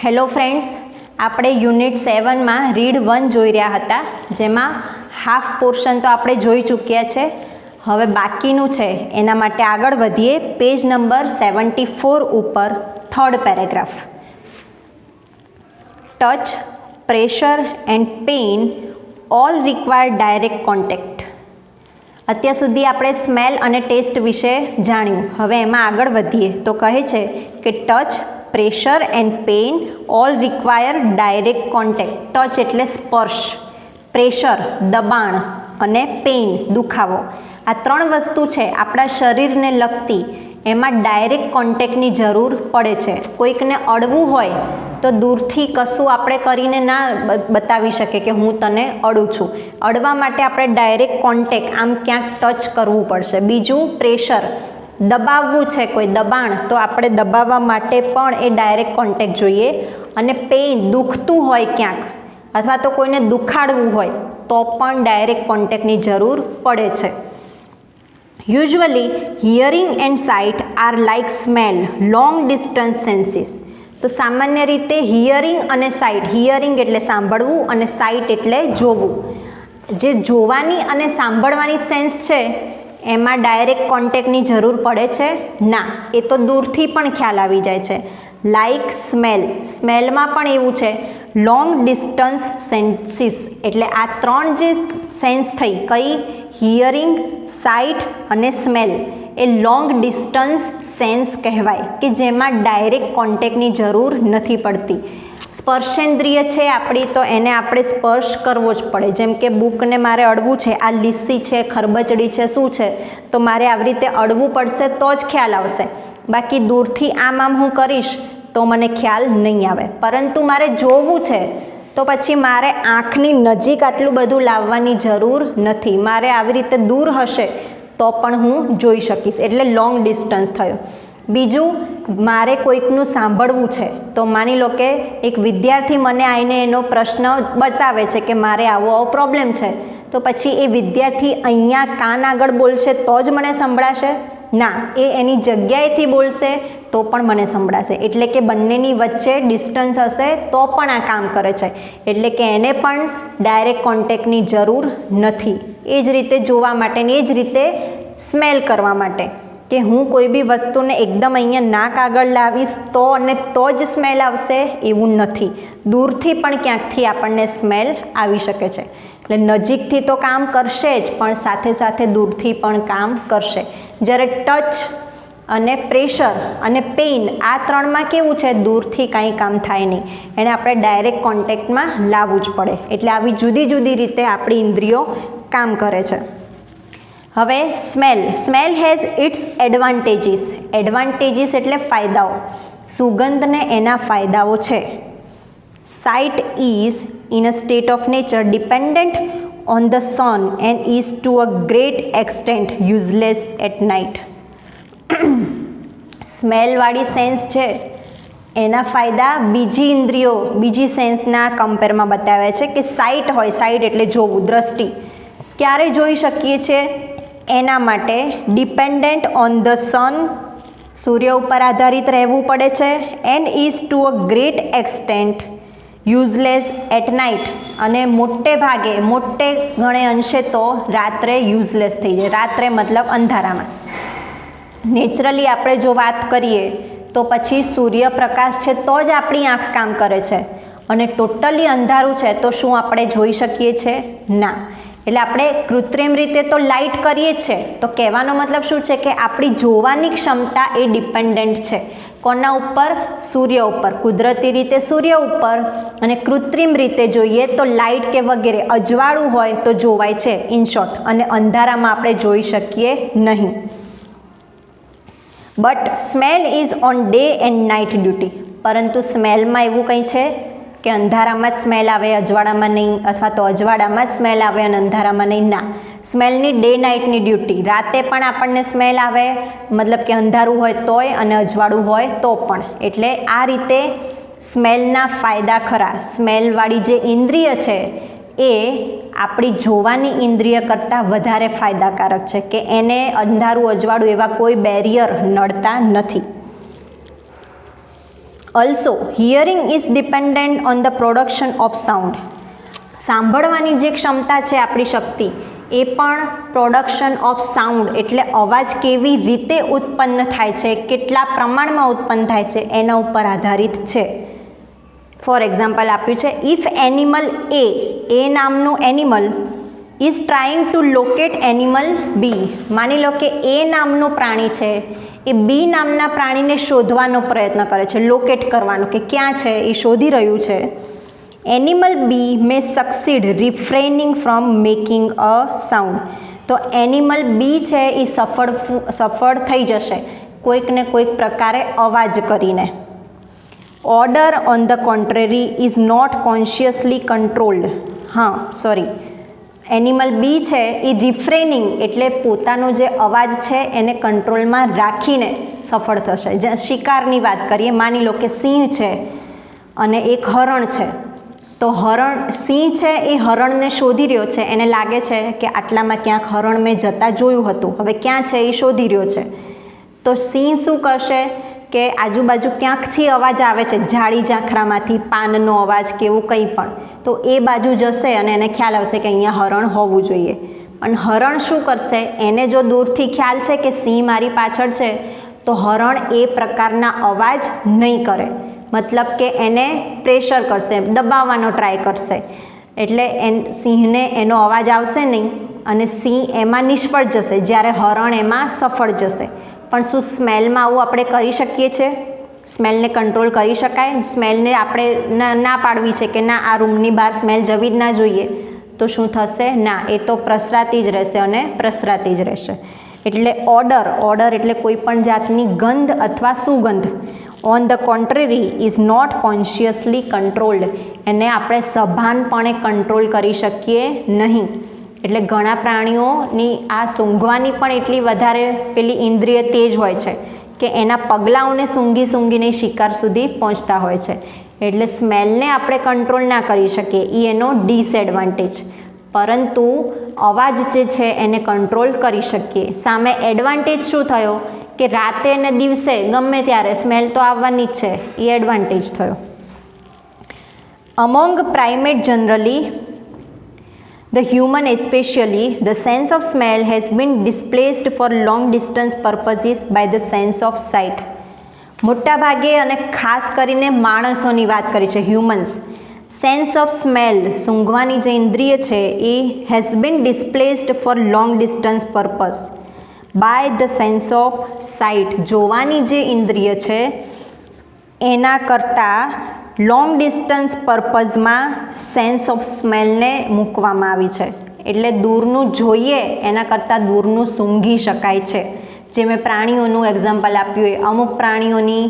Hello friends, આપણે unit 7માં read 1 જોઈ રહ્યા હતા, જેમાં હાફ પોર્શન તો આપણે જોઈ ચૂક્યા છે. હવે બાકીનું છે એના માટે આગળ વધીએ. પેજ નંબર 74 ઉપર third paragraph. Touch, pressure and pain all require direct contact. અત્યાર સુધી આપણે સ્મેલ અને ટેસ્ટ વિશે જાણ્યું. હવે એમાં આગળ વધીએ તો કહે છે કે touch, pressure and pain all require direct contact. Touch એટલે સ્પર્શ, પ્રેશર દબાણ અને પેઇન દુખાવો. આ ત્રણ વસ્તુ છે આપણા શરીરને લગતી, એમાં ડાયરેક્ટ કોન્ટેક્ટની જરૂર પડે છે. કોઈકને અડવું હોય તો દૂરથી કશું આપણે કરીને ના બતાવી શકીએ કે હું તને અડું છું. અડવા માટે આપણે ડાયરેક્ટ કોન્ટેક્ટ આમ ક્યાંક ટચ કરવું પડશે. બીજું પ્રેશર, દબાવવું છે કોઈ દબાણ તો આપણે દબાવવા માટે પણ એ ડાયરેક્ટ કોન્ટેક્ટ જોઈએ. અને પેઇન, દુખતું હોય ક્યાંક અથવા તો કોઈને દુખાડવું હોય તો પણ ડાયરેક્ટ કોન્ટેક્ટની જરૂર પડે છે. Usually hearing and site R like smell, long distance senses. તો સામાન્ય રીતે હિયરિંગ અને સાઇટ, હિયરિંગ એટલે સાંભળવું અને સાઇટ એટલે જોવું. જે જોવાની અને સાંભળવાની સેન્સ છે એમાં ડાયરેક્ટ કોન્ટેક્ટની જરૂર પડે છે ના, એ તો દૂરથી પણ ખ્યાલ આવી જાય છે. લાઇક સ્મેલ, સ્મેલમાં પણ એવું છે. લોંગ ડિસ્ટન્સ સેન્સીસ એટલે આ ત્રણ જે સેન્સ થઈ, કઈ? હિયરિંગ, સાઇટ અને સ્મેલ, એ લોંગ ડિસ્ટન્સ સેન્સ કહેવાય કે જેમાં ડાયરેક્ટ કોન્ટેક્ટની જરૂર નથી પડતી. સ્પર્શેન્દ્રિય છે આપણી, તો એને આપણે સ્પર્શ કરવો જ પડે. જેમ કે બુકને મારે અડવું છે, આ લીસી છે, ખરબચડી છે, શું છે, તો મારે આવી રીતે અડવું પડશે તો જ ખ્યાલ આવશે. બાકી દૂરથી આમ હું કરીશ તો મને ખ્યાલ નહીં આવે. પરંતુ મારે જોવું છે તો પછી મારે આંખની નજીક આટલું બધું લાવવાની જરૂર નથી. મારે આવી રીતે દૂર હશે તો પણ હું જોઈ શકીશ, એટલે લોંગ ડિસ્ટન્સ થયો. બીજું, મારે કોઈકનું સાંભળવું છે તો માની લો કે એક વિદ્યાર્થી મને આવીને એનો પ્રશ્ન બતાવે છે કે મારે આવો પ્રોબ્લેમ છે, તો પછી એ વિદ્યાર્થી અહીંયા કાન આગળ બોલશે તો જ મને સંભળાશે? ના, એ એની જગ્યાએથી બોલશે તો પણ મને સંભળાશે. એટલે કે બંનેની વચ્ચે ડિસ્ટન્સ હશે તો પણ આ કામ કરે છે. એટલે કે એને પણ ડાયરેક્ટ કોન્ટેક્ટની જરૂર નથી. એ જ રીતે જોવા માટેની, એ જ રીતે સ્મેલ કરવા માટે કે હું કોઈ બી વસ્તુને એકદમ અહીંયા નાક આગળ લાવીશ તો અને તો જ સ્મેલ આવશે એવું નથી. દૂરથી પણ ક્યાંકથી આપણને સ્મેલ આવી શકે છે. એટલે નજીકથી તો કામ કરશે જ, પણ સાથે સાથે દૂરથી પણ કામ કરશે. જ્યારે ટચ અને પ્રેશર અને પેઇન, આ ત્રણમાં કેવું છે, દૂરથી કાંઈ કામ થાય નહીં, એને આપણે ડાયરેક્ટ કોન્ટેક્ટમાં લાવવું જ પડે. એટલે આવી જુદી જુદી રીતે આપણી ઇન્દ્રિયો કામ કરે છે. હવે smell, smell has it's advantages. Advantages એટલે ફાયદાઓ. સુગંધને એના ફાયદાઓ છે. Site is in a state of nature dependent on the sun and is to a great extent useless at night. સ્મેલવાળી સેન્સ છે એના ફાયદા બીજી ઇન્દ્રિયો, બીજી સેન્સના કમ્પેરમાં બતાવ્યા છે કે સાઇટ હોય, સાઇટ એટલે જોવું, દ્રષ્ટિ, ક્યારે જોઈ શકીએ છીએ એના માટે ડિપેન્ડન્ટ ઓન ધ સન, સૂર્ય ઉપર આધારિત રહેવું પડે છે. And is to a great extent useless at night, અને મોટે ભાગે, મોટે ઘણે અંશે તો રાત્રે યુઝલેસ થઈ જાય. રાત્રે મતલબ અંધારામાં. નેચરલી આપણે જો વાત કરીએ તો પછી સૂર્યપ્રકાશ છે તો જ આપણી આંખ કામ કરે છે, અને ટોટલી અંધારું છે તો શું આપણે જોઈ શકીએ છીએ? ના. એટલે આપણે કૃત્રિમ રીતે તો લાઇટ કરીએ જ છે. તો કહેવાનો મતલબ શું છે કે આપણી જોવાની ક્ષમતા એ ડિપેન્ડન્ટ છે. કોના ઉપર? સૂર્ય ઉપર. કુદરતી રીતે સૂર્ય ઉપર, અને કૃત્રિમ રીતે જોઈએ તો લાઇટ કે વગેરે અજવાળું હોય તો જોવાય છે ઇન શોર્ટ, અને અંધારામાં આપણે જોઈ શકીએ નહીં. But smell is on day and night duty. પરંતુ સ્મેલમાં એવું કંઈ છે કે અંધારામાં જ સ્મેલ આવે, અજવાળામાં નહીં, અથવા તો અજવાળામાં જ સ્મેલ આવે અને અંધારામાં નહીં? ના. સ્મેલની ડે નાઇટની ડ્યુટી. રાતે પણ આપણને સ્મેલ આવે, મતલબ કે અંધારું હોય તોય અને અજવાળું હોય તો પણ. એટલે આ રીતે સ્મેલના ફાયદા ખરા. સ્મેલવાળી જે ઇન્દ્રિય છે એ આપણી જોવાની ઇન્દ્રિય કરતાં વધારે ફાયદાકારક છે, કે એને અંધારું, અજવાળું એવા કોઈ બેરિયર નડતા નથી. Also hearing is dependent on the production of sound. સાંભળવાની જે ક્ષમતા છે આપણી શક્તિ એ પણ પ્રોડક્શન ઓફ સાઉન્ડ એટલે અવાજ કેવી રીતે ઉત્પન્ન થાય છે, કેટલા પ્રમાણમાં ઉત્પન્ન થાય છે એના ઉપર આધારિત છે. ફોર એક્ઝામ્પલ આપ્યું છે, ઇફ એનિમલ એ નામનું animal is trying to locate animal B. માની લો કે એ નામનું પ્રાણી છે એ બી નામના પ્રાણીને શોધવાનો પ્રયત્ન કરે છે, લોકેટ કરવાનો કે ક્યાં છે એ શોધી રહ્યું છે. Animal B may succeed refraining from making a sound. તો એનિમલ બી છે એ સફળ થઈ જશે કોઈક ને કોઈક પ્રકારે અવાજ કરીને. Odour on the contrary is not consciously controlled. Animal B છે એ રિફ્રેનિંગ એટલે પોતાનો જે અવાજ છે એને કંટ્રોલમાં રાખીને સફળ થશે. જ્યાં શિકારની વાત કરીએ, માની લો કે સિંહ છે અને એક હરણ છે, તો સિંહ છે એ હરણને શોધી રહ્યો છે, એને લાગે છે કે આટલામાં ક્યાંક હરણ મેં જતાં જોયું હતું, હવે ક્યાં છે એ શોધી રહ્યો છે. તો સિંહ શું કરશે કે આજુબાજુ ક્યાંકથી અવાજ આવે છે, ઝાડી ઝાંખરામાંથી પાનનો અવાજ કે એવું કંઈ પણ, તો એ બાજુ જશે અને એને ખ્યાલ આવશે કે અહીંયા હરણ હોવું જોઈએ. પણ હરણ શું કરશે, એને જો દૂરથી ખ્યાલ છે કે સિંહ મારી પાછળ છે, તો હરણ એ પ્રકારના અવાજ નહીં કરે, મતલબ કે એને પ્રેશર કરશે, દબાવવાનો ટ્રાય કરશે, એટલે સિંહને એનો અવાજ આવશે નહીં અને સિંહ એમાં નિષ્ફળ જશે, જ્યારે હરણ એમાં સફળ જશે. પણ શું સ્મેલમાં આવું આપણે કરી શકીએ છીએ? સ્મેલને કંટ્રોલ કરી શકાય? સ્મેલને આપણે ના પાડવી છે કે ના આ રૂમની બહાર સ્મેલ જવી જ ના જોઈએ, તો શું થશે? ના, એ તો પ્રસરાતી જ રહેશે અને પ્રસરાતી જ રહેશે. એટલે ઓર્ડર એટલે કોઈ પણ જાતની ગંધ અથવા સુગંધ. On the contrary is not consciously controlled. એને આપણે સભાનપણે કંટ્રોલ કરી શકીએ નહીં. એટલે ઘણા પ્રાણીઓની આ સૂંઘવાની પણ એટલી વધારે પેલી ઇન્દ્રિય તેજ હોય છે કે એના પગલાઓને સૂંઘીને શિકાર સુધી પહોંચતા હોય છે. એટલે સ્મેલને આપણે કંટ્રોલ ના કરી શકીએ, એ એનો ડિસએડવાન્ટેજ. પરંતુ અવાજ જે છે એને કંટ્રોલ કરી શકીએ. સામે એડવાન્ટેજ શું થયો કે રાતે અને દિવસે ગમે ત્યારે સ્મેલ તો આવવાની જ છે, એ એડવાન્ટેજ થયો. Among primate generally, the human especially, the sense of smell has been displaced for long distance purposes by the sense of sight. મોટા ભાગે અને ખાસ કરીને માણસોની વાત કરી છે, હ્યુમન્સ. સેન્સ ઓફ સ્મેલ, સૂંઘવાની જે ઇન્દ્રિય છે એ has been displaced for long distance purpose by the sense of sight. જોવાની જે ઇન્દ્રિય છે એના કરતાં લોંગ ડિસ્ટન્સ પર્પઝમાં સેન્સ ઓફ સ્મેલને મૂકવામાં આવી છે. એટલે દૂરનું જોઈએ એના કરતાં દૂરનું સૂંઘી શકાય છે. જે મેં પ્રાણીઓનું એક્ઝામ્પલ આપ્યું એ અમુક પ્રાણીઓની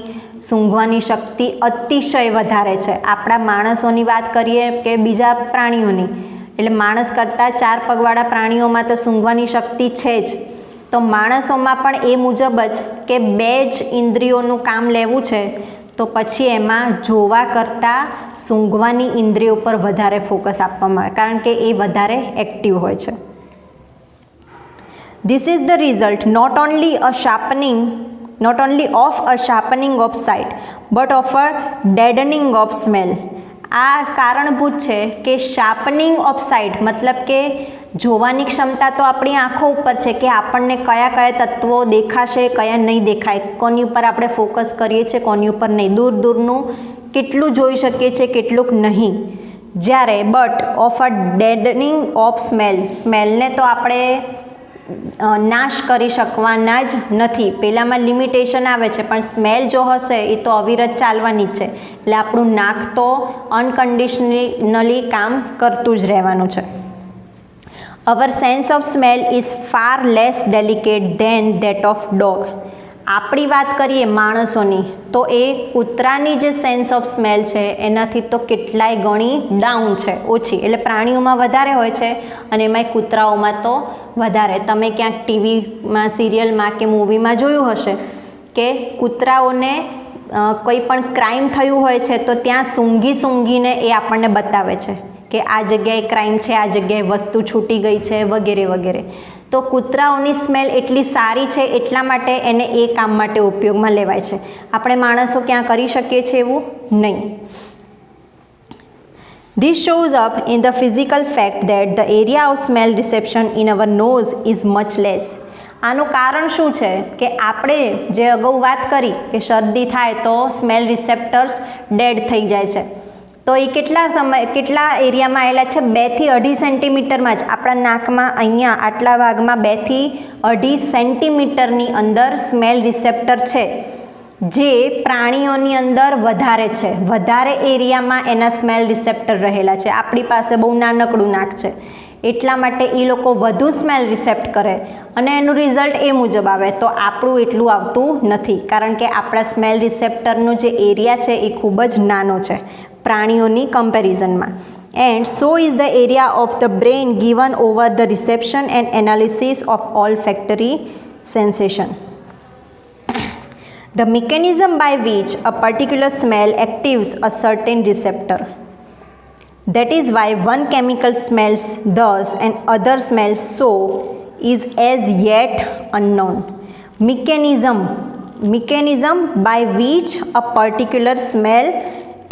સૂંઘવાની શક્તિ અતિશય વધારે છે. આપણા માણસોની વાત કરીએ કે બીજા પ્રાણીઓની, એટલે માણસ કરતાં 4 પગવાળા પ્રાણીઓમાં તો સૂંઘવાની શક્તિ છે જ. તો માણસોમાં પણ એ મુજબ જ કે 2 જ ઇન્દ્રિયોનું કામ લેવું છે, તો પછી એમાં જોવા કરતાં સૂંઘવાની ઇન્દ્રિયો પર વધારે ફોકસ આપવામાં આવે, કારણ કે એ વધારે એક્ટિવ હોય છે. This is the result not only of a sharpening of sight but of a deadening of smell. આ કારણભૂત છે કે શાર્પનિંગ ઓફ સાઇટ, મતલબ કે જોવાની ક્ષમતા તો આપણી આંખો ઉપર છે કે આપણને કયા કયા તત્વો દેખાશે, કયા નહીં દેખાય, કોની ઉપર આપણે ફોકસ કરીએ છીએ, કોની ઉપર નહીં, દૂરનું કેટલું જોઈ શકીએ છીએ, કેટલુંક નહીં. જ્યારે બટ ઓફ અ ડેડનિંગ ઓફ સ્મેલને તો આપણે નાશ કરી શકવાના જ નથી. પહેલાંમાં લિમિટેશન આવે છે, પણ સ્મેલ જો હશે એ તો અવિરત ચાલવાની જ છે. એટલે આપણું નાક તો અનકન્ડિશનલી કામ કરતું જ રહેવાનું છે. Our sense of smell is far less delicate than that of dog. આપણી વાત કરીએ માણસોની, તો એ કૂતરાની જે સેન્સ ઓફ સ્મેલ છે એનાથી તો કેટલાય ગણી ડાઉન છે, ઓછી. એટલે પ્રાણીઓમાં વધારે હોય છે અને એમાંય કૂતરાઓમાં તો વધારે. તમે ક્યાંક ટીવીમાં, સિરિયલમાં કે મૂવીમાં જોયું હશે કે કૂતરાઓને કોઈ પણ ક્રાઇમ થયું હોય છે તો ત્યાં સૂંઘીને એ આપણને બતાવે છે કે આ જગ્યાએ ક્રાઇમ છે, આ જગ્યાએ વસ્તુ છૂટી ગઈ છે, વગેરે વગેરે. તો કૂતરાઓની સ્મેલ એટલી સારી છે એટલા માટે એને એ કામ માટે ઉપયોગમાં લેવાય છે. આપણે માણસો ક્યાં કરી શકીએ છીએ એવું નહીં. This shows up in the physical fact that the area of smell reception in our nose is much less. આનું કારણ શું છે કે આપણે જે અગાઉ વાત કરી કે શરદી થાય તો સ્મેલ રિસેપ્ટર્સ ડેડ થઈ જાય છે, તો એ કેટલા એરિયામાં આવેલા છે? 2 થી 2.5 સેન્ટીમીટરમાં જ. આપણા નાકમાં અહીંયા આટલા ભાગમાં 2 થી 2.5 સેન્ટીમીટરની અંદર સ્મેલ રિસેપ્ટર છે, જે પ્રાણીઓની અંદર વધારે છે. વધારે એરિયામાં એના સ્મેલ રિસેપ્ટર રહેલા છે. આપણી પાસે બહુ નાનકડું નાક છે એટલા માટે એ લોકો વધુ સ્મેલ રિસેપ્ટ કરે અને એનું રિઝલ્ટ એ મુજબ આવે. તો આપણું એટલું આવતું નથી, કારણ કે આપણા સ્મેલ રિસેપ્ટરનો જે એરિયા છે એ ખૂબ જ નાનો છે પ્રાણીઓની કમ્પેરિઝનમાં. And so is the area of the brain given over the reception and analysis of olfactory sensation. The mechanism by which a particular smell activates a certain receptor. That is why one chemical smells thus and other smells so is as yet unknown. Mechanism by which a particular smell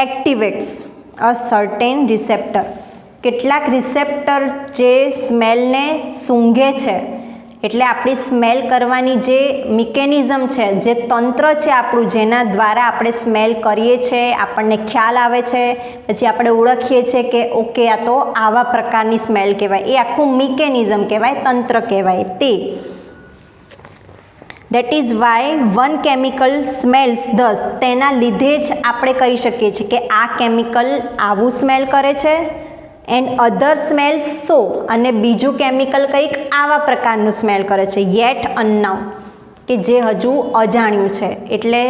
activates a certain receptor. કેટલાક receptor જે સ્મેલને સૂંઘે છે, એટલે આપણી smell કરવાની જે mechanism છે, જે તંત્ર છે આપણું, જેના દ્વારા આપણે સ્મેલ કરીએ છીએ, આપણને ખ્યાલ આવે છે, પછી આપણે ઓળખીએ છીએ કે ઓકે આ તો આવા પ્રકારની સ્મેલ કહેવાય, એ આખું મિકેનિઝમ કહેવાય, તંત્ર કહેવાય તે. That is why one chemical smells this. તેના લીધે જ આપણે કહી શકીએ છીએ કે આ કેમિકલ આવું સ્મેલ કરે છે, એન્ડ અધર સ્મેલ્સ સો, અને બીજું કેમિકલ કંઈક આવા પ્રકારનું સ્મેલ કરે છે. યેટ અનનાઉન, કે જે હજુ અજાણ્યું છે. એટલે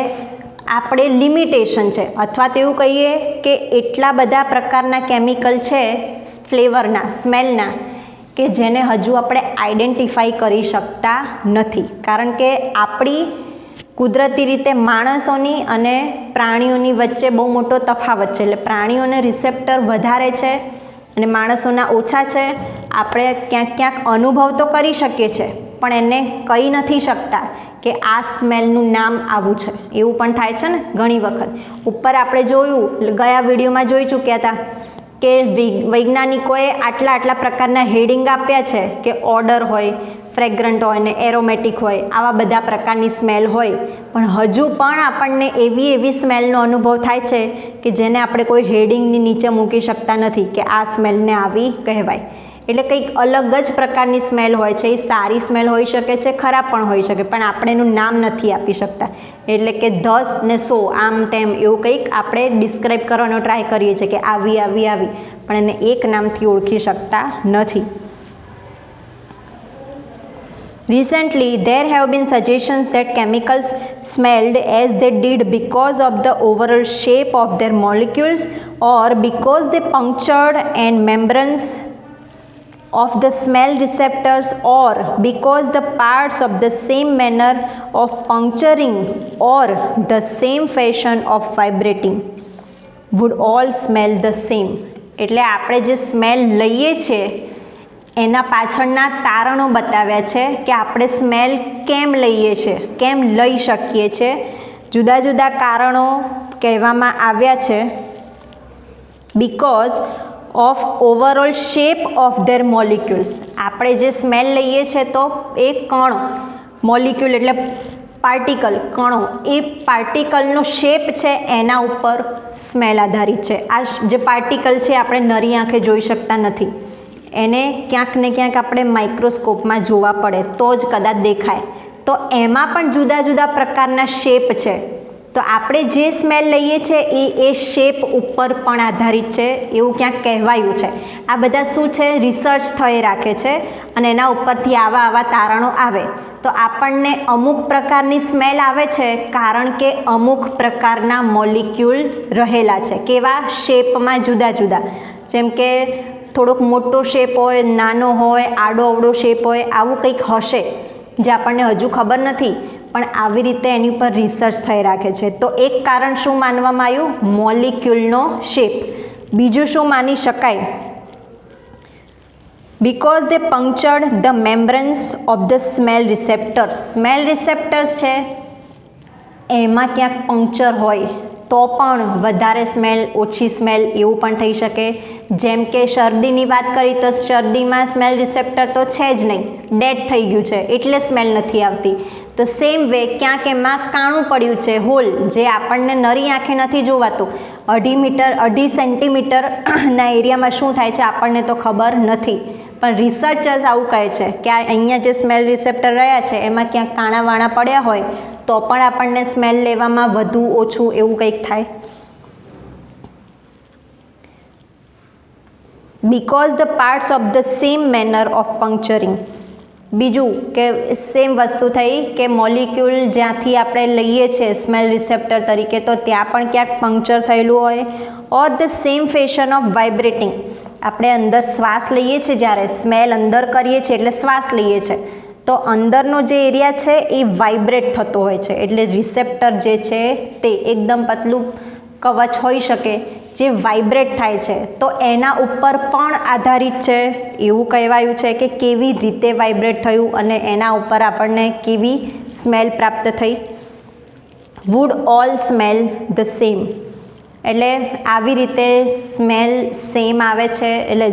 આપણે લિમિટેશન છે, અથવા તેવું કહીએ કે એટલા બધા પ્રકારના કેમિકલ છે ફ્લેવરના, સ્મેલના, કે જેને હજુ આપણે આઈડેન્ટિફાઈ કરી શકતા નથી. કારણ કે આપણી કુદરતી રીતે માણસોની અને પ્રાણીઓની વચ્ચે બહુ મોટો તફાવત છે. એટલે પ્રાણીઓને રિસેપ્ટર વધારે છે અને માણસોના ઓછા છે. આપણે ક્યાંક અનુભવ તો કરી શકીએ છીએ, પણ એને કહી નથી શકતા કે આ સ્મેલનું નામ આવું છે. એવું પણ થાય છે ને ઘણી વખત. ઉપર આપણે જોયું, ગયા વિડીયોમાં જોઈ ચૂક્યા હતા કે વૈજ્ઞાનિકોએ આટલા પ્રકારના હેડિંગ આપ્યા છે કે ઓર્ડર હોય, ફ્રેગ્રન્ટ હોય ને એરોમેટિક હોય, આવા બધા પ્રકારની સ્મેલ હોય, પણ હજુ પણ આપણને એવી સ્મેલનો અનુભવ થાય છે કે જેને આપણે કોઈ હેડિંગની નીચે મૂકી શકતા નથી કે આ સ્મેલને આવી કહેવાય. એટલે કંઈક અલગ જ પ્રકારની સ્મેલ હોય છે. એ સારી સ્મેલ હોઈ શકે છે, ખરાબ પણ હોઈ શકે, પણ આપણે એનું નામ નથી આપી શકતા. એટલે કે ધસ ને સો, આમ તેમ એવું કંઈક આપણે ડિસ્ક્રાઇબ કરવાનો ટ્રાય કરીએ છીએ કે આવી, પણ એને એક નામથી ઓળખી શકતા નથી. Recently, there have been suggestions that chemicals smelled as they did because of the overall shape of their molecules, or because they punctured and membranes of the smell receptors, or because the parts of the same manner of puncturing or the same fashion of vibrating would all smell the same. એટલે આપણે જે smell લઈએ છીએ એના પાછળના તારણો બતાવ્યા છે કે આપણે સ્મેલ કેમ લઈએ છીએ, કેમ લઈ શકીએ છીએ. જુદા જુદા કારણો કહેવામાં આવ્યા છે. Because of overall shape of their molecules. આપણે જે સ્મેલ લઈએ છીએ તો એ કણો, મોલિક્યુલ એટલે પાર્ટિકલ, કણો, એ પાર્ટિકલનો શેપ છે એના ઉપર સ્મેલ આધારિત છે. આ જે પાર્ટિકલ છે આપણે નરી આંખે જોઈ શકતા નથી, એને ક્યાંક ને ક્યાંક આપણે માઇક્રોસ્કોપમાં જોવા પડે તો જ કદાચ દેખાય. તો એમાં પણ જુદા જુદા પ્રકારના શેપ છે. તો આપણે જે સ્મેલ લઈએ છીએ એ શેપ ઉપર પણ આધારિત છે એવું ક્યાંક કહેવાયું છે. આ બધા શું છે, રિસર્ચ થઈ રાખે છે અને એના ઉપરથી આવા તારણો આવે. તો આપણને અમુક પ્રકારની સ્મેલ આવે છે કારણ કે અમુક પ્રકારના મોલિક્યુલ રહેલા છે. કેવા શેપમાં જુદા જુદા, જેમ કે થોડોક મોટો શેપ હોય, નાનો હોય, આડો અવળો શેપ હોય, આવું કંઈક હશે જે આપણને હજુ ખબર નથી, પણ આવી રીતે એની પર રિસર્ચ થઈ રાખે છે. તો એક કારણ શું માનવામાં આવ્યું? મોલિક્યુલનો શેપ. બીજું શું માની શકાય? because they punctured the membranes of the smell receptors. Smell receptors છે એમાં ક્યાંક પંક્ચર હોય તો પણ વધારે સ્મેલ, ઓછી સ્મેલ એવું પણ થઈ શકે. જેમ કે શરદીની વાત કરી તો શરદીમાં સ્મેલ રિસેપ્ટર તો છે જ નહીં, ડેડ થઈ ગયું છે એટલે સ્મેલ નથી આવતી. તો સેમ વે ક્યાંક એમાં કાણું પડ્યું છે, હોલ, જે આપણને નરી આંખે નથી જોવાતું. 2.5 સેન્ટીમીટરના એરિયામાં શું થાય છે આપણને તો ખબર નથી, પણ રિસર્ચર્સ આવું કહે છે કે અહીંયા જે સ્મેલ રિસેપ્ટર રહ્યા છે એમાં ક્યાંક કાણાવાણા પડ્યા હોય તો પણ આપણને સ્મેલ લેવામાં વધુ ઓછું એવું કંઈક થાય. because the parts of the same manner of puncturing. બીજું કે સેમ વસ્તુ થઈ કે મોલિક્યુલ જ્યાંથી આપણે લઈએ છીએ સ્મેલ રિસેપ્ટર તરીકે તો ત્યાં પણ ક્યાંક પંક્ચર થયેલું હોય. Or the same fashion of vibrating. આપણે અંદર શ્વાસ લઈએ છીએ, જ્યારે સ્મેલ અંદર કરીએ છીએ એટલે શ્વાસ લઈએ છીએ તો અંદરનો જે એરિયા છે એ વાઇબ્રેટ થતો હોય છે. એટલે રિસેપ્ટર જે છે તે એકદમ પતલું કવચ હોઈ શકે જે વાઇબ્રેટ થાય છે તો એના ઉપર પણ આધારિત છે. એવું કહેવાયું છે કે કેવી રીતે વાઇબ્રેટ થયું અને એના ઉપર આપણને કેવી સ્મેલ પ્રાપ્ત થઈ. Would all smell the same. એટલે આવી રીતે સ્મેલ સેમ આવે છે, એટલે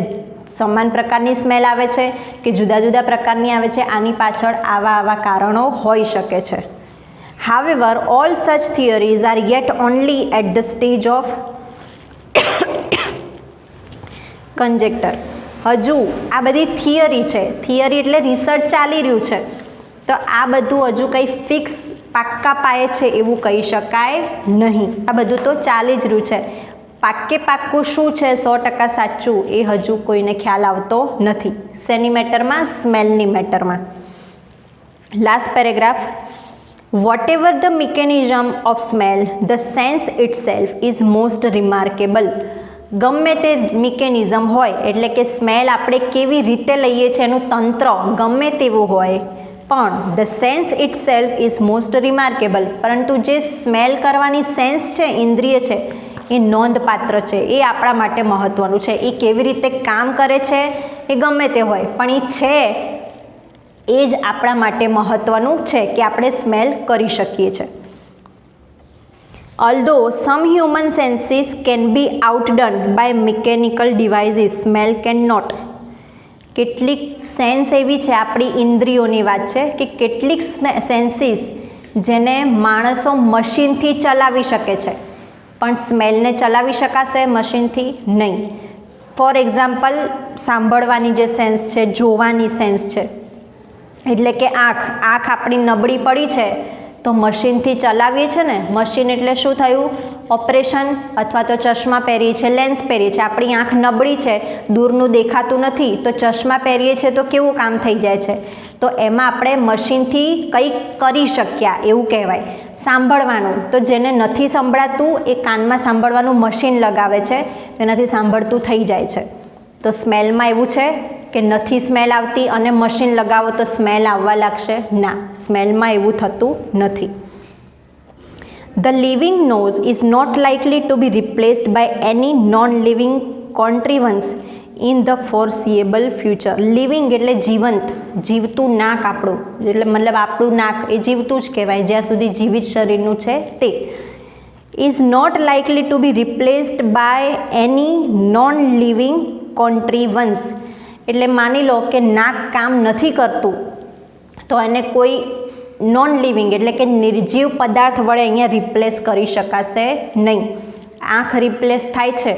સમાન પ્રકારની સ્મેલ આવે છે કે જુદા જુદા પ્રકારની આવે છે, આની પાછળ આવા કારણો હોઈ શકે છે. However, all such theories are yet only at the stage of conjecture. હજુ આ બધી થિયરી છે, થિયરી એટલે રિસર્ચ ચાલી રહ્યું છે, તો આ બધું હજુ કંઈ ફિક્સ પાક્કા પાયે છે એવું કહી શકાય નહીં. આ બધું તો ચાલી જ રહ્યું છે. પાક્કું શું છે 100% સાચું એ હજુ કોઈને ખ્યાલ આવતો નથી. શેની મેટરમાં? સ્મેલની મેટરમાં. Last paragraph. Whatever the mechanism of smell, the sense itself is most remarkable. ગમે તે મિકેનિઝમ હોય એટલે કે સ્મેલ આપણે કેવી રીતે લઈએ છીએ એનું તંત્ર ગમે તેવું હોય પણ the sense it self is most remarkable. પરંતુ જે સ્મેલ કરવાની સેન્સ છે, ઇન્દ્રિય છે, એ નોંધપાત્ર છે, એ આપણા માટે મહત્ત્વનું છે. એ કેવી રીતે કામ કરે છે એ ગમે તે હોય પણ એ છે એ જ આપણા માટે મહત્ત્વનું છે કે આપણે સ્મેલ કરી શકીએ છીએ. Although some human senses can be outdone by mechanical devices, smell cannot. કેટલીક સેન્સ એવી છે, આપણી ઇન્દ્રિયોની વાત છે કે કેટલીક સેન્સીસ જેને માણસો મશીનથી ચલાવી શકે છે પણ સ્મેલને ચલાવી શકાશે મશીનથી નહીં. ફોર એક્ઝામ્પલ, સાંભળવાની જે સેન્સ છે, જોવાની સેન્સ છે, એટલે કે આંખ આપણી નબળી પડી છે તો મશીનથી ચલાવીએ છીએ ને. મશીન એટલે શું થયું? ઓપરેશન અથવા તો ચશ્મા પહેરીએ છીએ, લેન્સ પહેરીએ છીએ. આપણી આંખ નબળી છે, દૂરનું દેખાતું નથી તો ચશ્મા પહેરીએ છીએ તો કેવું કામ થઈ જાય છે? તો એમાં આપણે મશીનથી કંઈક કરી શક્યા એવું કહેવાય. સાંભળવાનું તો જેને નથી સંભળાતું એ કાનમાં સાંભળવાનું મશીન લગાવે છે, તેનાથી સાંભળતું થઈ જાય છે. તો સ્મેલમાં એવું છે કે નથી સ્મેલ આવતી અને મશીન લગાવો તો સ્મેલ આવવા લાગશે? ના, સ્મેલમાં એવું થતું નથી. The living nose is not likely to be replaced by any non-living contrivance in the foreseeable future. Living એટલે જીવંત, જીવતું નાક આપણું, એટલે મતલબ આપણું નાક એ જીવતું જ કહેવાય જ્યાં સુધી જીવિત શરીરનું છે તે. is not likely to be replaced by any non-living contrivance. એટલે માની લો કે નાક કામ નથી કરતું તો એને કોઈ નોન લિવિંગ એટલે કે નિર્જીવ પદાર્થ વડે અહીંયા રિપ્લેસ કરી શકાશે નહીં. આંખ રિપ્લેસ થાય છે,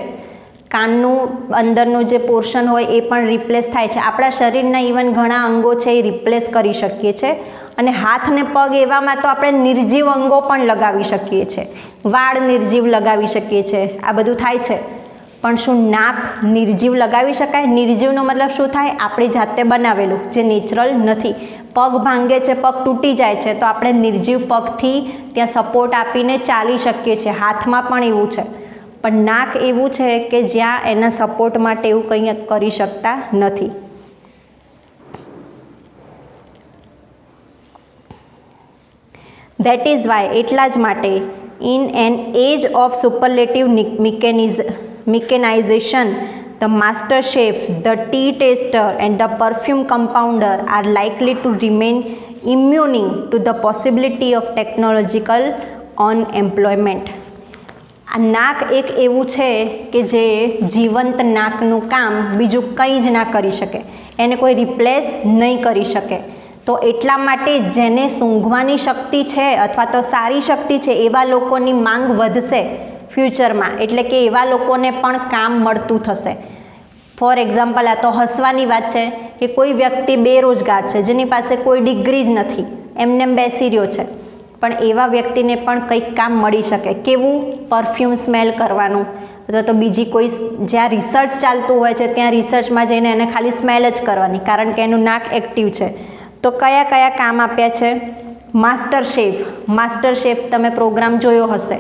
કાનનું અંદરનું જે પોર્શન હોય એ પણ રિપ્લેસ થાય છે. આપણા શરીરના ઇવન ઘણા અંગો છે એ રિપ્લેસ કરી શકીએ છીએ. અને હાથ ને પગ એવામાં તો આપણે નિર્જીવ અંગો પણ લગાવી શકીએ છીએ, વાળ નિર્જીવ લગાવી શકીએ છીએ, આ બધું થાય છે. પણ શું નાક નિર્જીવ લગાવી શકાય? નિર્જીવનો મતલબ શું થાય? આપણી જાતે બનાવેલું, જે નેચરલ નથી. પગ ભાંગે છે, પગ તૂટી જાય છે તો આપણે નિર્જીવ પગથી ત્યાં સપોર્ટ આપીને ચાલી શકીએ છીએ. હાથમાં પણ એવું છે, પણ નાક એવું છે કે જ્યાં એના સપોર્ટ માટે એવું કંઈ કરી શકતા નથી. That is why, એટલા જ માટે, in an age of superlative mechanization, the master chef, the tea taster and the perfume compounder are likely to remain immune to the possibility of technological unemployment. આ નાક એક એવું છે કે જે જીવંત નાકનું કામ બીજું કંઈ જ ના કરી શકે, એને કોઈ રિપ્લેસ નહીં કરી શકે. તો એટલા માટે જેને સૂંઘવાની શક્તિ છે અથવા તો સારી શક્તિ છે એવા લોકોની માંગ વધશે ફ્યુચરમાં, એટલે કે એવા લોકોને પણ કામ મળતું થશે. ફોર એક્ઝામ્પલ, આ તો હસવાની વાત છે કે કોઈ વ્યક્તિ બેરોજગાર છે જેની પાસે કોઈ ડિગ્રી જ નથી, એમને બેસી રહ્યો છે, પણ એવા વ્યક્તિને પણ કંઈક કામ મળી શકે. કેવું? પરફ્યુમ સ્મેલ કરવાનું, અથવા તો બીજી કોઈ જ્યાં રિસર્ચ ચાલતું હોય છે ત્યાં રિસર્ચમાં જઈને એને ખાલી સ્મેલ જ કરવાની, કારણ કે એનું નાક એક્ટિવ છે. તો કયા કયા કામ આપ્યા છે? માસ્ટર શેફ તમે પ્રોગ્રામ જોયો હશે,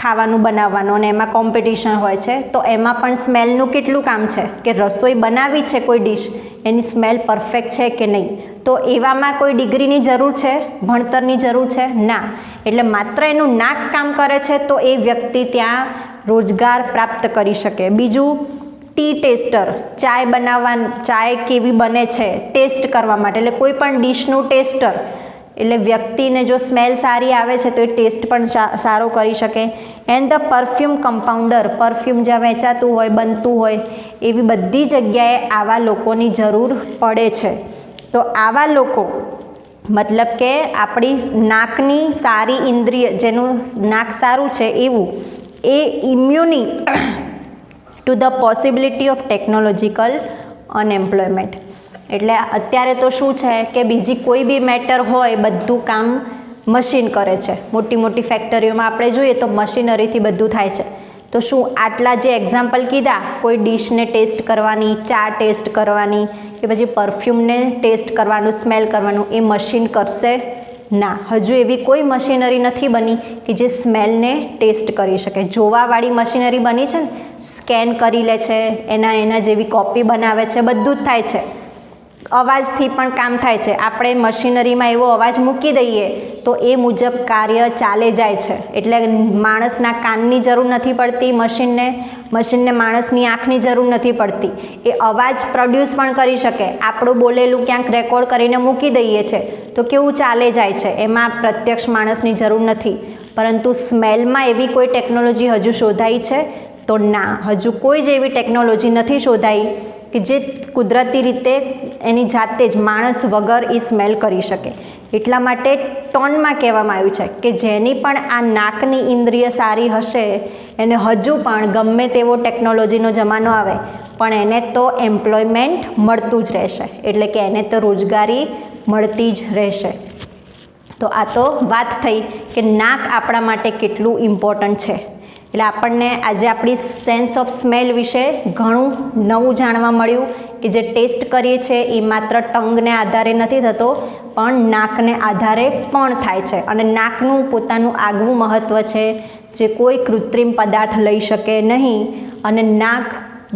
ખાવાનું બનાવવાનું, અને એમાં કોમ્પિટિશન હોય છે. તો એમાં પણ સ્મેલનું કેટલું કામ છે કે રસોઈ બનાવી છે કોઈ ડિશ, એની સ્મેલ પરફેક્ટ છે કે નહીં. તો એવામાં કોઈ ડિગ્રીની જરૂર છે, ભણતરની જરૂર છે? ના. એટલે માત્ર એનું નાક કામ કરે છે તો એ વ્યક્તિ ત્યાં રોજગાર પ્રાપ્ત કરી શકે. બીજું, ટી ટેસ્ટર, ચાય કેવી બને છે ટેસ્ટ કરવા માટે, એટલે કોઈ પણ ડિશનું ટેસ્ટર, એટલે વ્યક્તિને જો સ્મેલ સારી આવે છે તો એ ટેસ્ટ પણ સારો કરી શકે. And the perfume compounder, perfume જ્યાં વેચાતું હોય, બનતું હોય, એવી બધી જગ્યાએ આવા લોકોની જરૂર પડે છે. તો આવા લોકો, મતલબ કે આપણી નાકની સારી ઇન્દ્રિય, જેનું નાક સારું છે એવું, એ immune to the possibility of technological unemployment. એટલે અત્યારે તો શું છે કે બીજી કોઈ બી મેટર હોય બધું કામ મશીન કરે છે. મોટી મોટી ફેક્ટરીઓમાં આપણે જોઈએ તો મશીનરીથી બધું થાય છે. તો શું આટલા જે એક્ઝામ્પલ કીધા, કોઈ ડિશને ટેસ્ટ કરવાની, ચા ટેસ્ટ કરવાની, કે પછી પરફ્યુમને ટેસ્ટ કરવાનું, સ્મેલ કરવાનું, એ મશીન કરશે? ના. હજુ એવી કોઈ મશીનરી નથી બની કે જે સ્મેલને ટેસ્ટ કરી શકે. જોવાવાળી મશીનરી બની છે ને, સ્કેન કરી લે છે, એના જેવી કોપી બનાવે છે, બધું જ થાય છે. અવાજથી પણ કામ થાય છે. આપણે મશીનરીમાં એવો અવાજ મૂકી દઈએ તો એ મુજબ કાર્ય ચાલે જાય છે. એટલે માણસના કાનની જરૂર નથી પડતી મશીનને માણસની આંખની જરૂર નથી પડતી. એ અવાજ પ્રોડ્યુસ પણ કરી શકે. આપણું બોલેલું ક્યાંક રેકોર્ડ કરીને મૂકી દઈએ છે તો કેવું ચાલે જાય છે, એમાં પ્રત્યક્ષ માણસની જરૂર નથી. પરંતુ સ્મેલમાં એવી કોઈ ટેકનોલોજી હજુ શોધાઈ છે? તો ના, હજુ કોઈ જ એવી ટેકનોલોજી નથી શોધાઈ કે જે કુદરતી રીતે એની જાતે જ માણસ વગર એ સ્મેલ કરી શકે. એટલા માટે ટોનમાં કહેવામાં આવ્યું છે કે જેની પણ આ નાકની ઇન્દ્રિય સારી હશે એને હજુ પણ ગમે તેવો ટેકનોલોજીનો જમાનો આવે પણ એને તો એમ્પ્લોયમેન્ટ મળતું જ રહેશે, એટલે કે એને તો રોજગારી મળતી જ રહેશે. તો આ તો વાત થઈ કે નાક આપણા માટે કેટલું ઇમ્પોર્ટન્ટ છે. એટલે આપણને આજે આપણી સેન્સ ઓફ સ્મેલ વિશે ઘણું નવું જાણવા મળ્યું કે જે ટેસ્ટ કરીએ છીએ એ માત્ર ટંગને આધારે નથી થતો પણ નાકને આધારે પણ થાય છે. અને નાકનું પોતાનું આગવું મહત્ત્વ છે જે કોઈ કૃત્રિમ પદાર્થ લઈ શકે નહીં. અને નાક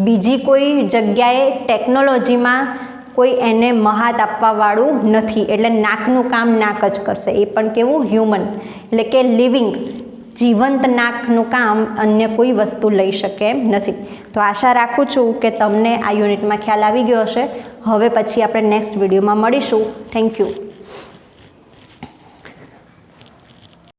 બીજી કોઈ જગ્યાએ ટેકનોલોજીમાં કોઈ એને મહાત આપવાવાળું નથી. એટલે નાકનું કામ નાક જ કરશે, એ પણ કેવું? હ્યુમન, એટલે કે લિવિંગ, જીવંત નાકનું કામ અન્ય કોઈ વસ્તુ લઈ શકે એમ નથી. તો આશા રાખું છું કે તમને આ યુનિટમાં ખ્યાલ આવી ગયો હશે. હવે પછી આપણે નેક્સ્ટ વિડીયોમાં મળીશું. Thank you.